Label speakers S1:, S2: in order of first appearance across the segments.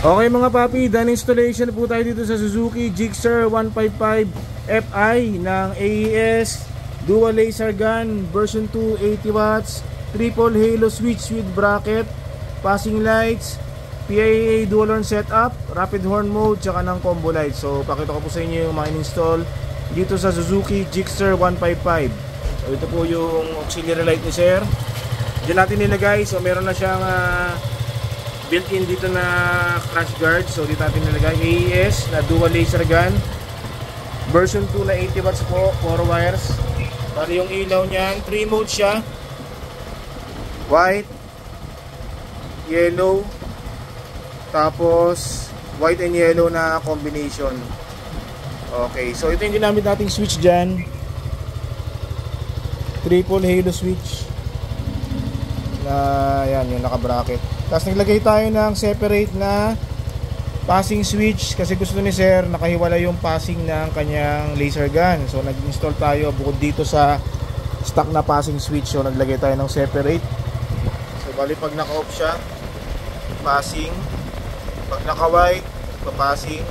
S1: Okay mga papi, done installation po tayo dito sa Suzuki Gixxer 155 Fi ng AES Dual Laser Gun version 2, 80 watts, triple halo switch with bracket, passing lights, PIA dual horn setup, rapid horn mode, tsaka ng combo light. So pakita ko po sa inyo yung mga in-install dito sa Suzuki Gixxer 155. So ito po yung auxiliary light ni sir. Diyan natin nilagay. So meron na siyang built-in dito na crash guard. So dito natin nilagay AES na dual laser gun version 2 na 80 watts po, 4 wires. Bali yung ilaw niyan, 3 mode siya, white, yellow, tapos white and yellow na combination. Okay, so ito yung ginamit nating switch dyan, triple halo switch na yan, yung naka bracket. Tapos naglagay tayo ng separate na passing switch kasi gusto ni sir nakahiwala yung passing ng kanyang laser gun. So nag-install tayo bukod dito sa stock na passing switch. So naglagay tayo ng separate. So bali pag naka-off siya, passing. Pag naka-white, pa-passing.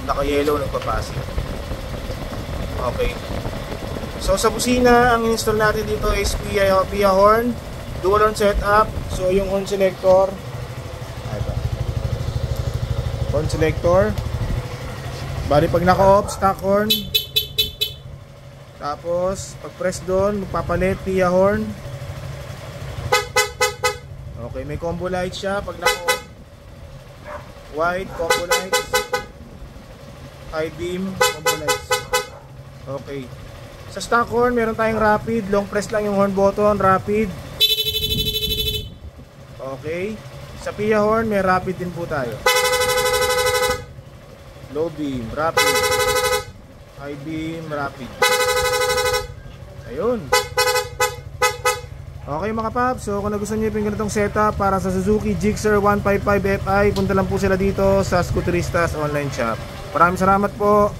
S1: Naka-yellow, nagpa-passing. Okay. So sa busina, ang install natin dito is PIA horn, dual horn setup. So yung horn selector, horn selector. Bali pag naka-off, stock horn. Tapos pag press doon, magpapalit PIA horn. Okay, may combo light siya pag naka-off. White, combo lights. High beam, combo lights. Okay. Sa stock horn, meron tayong rapid. Long press lang yung horn button, rapid. Okay. Sa PIA horn, may rapid din po tayo. Low beam, rapid. High beam, rapid. Ayun. Okay mga paps, so kung nagustuhan nyo yung ganitong setup para sa Suzuki Gixxer 155 Fi, punta lang po sila dito sa Scooteristas online shop. Maraming salamat po.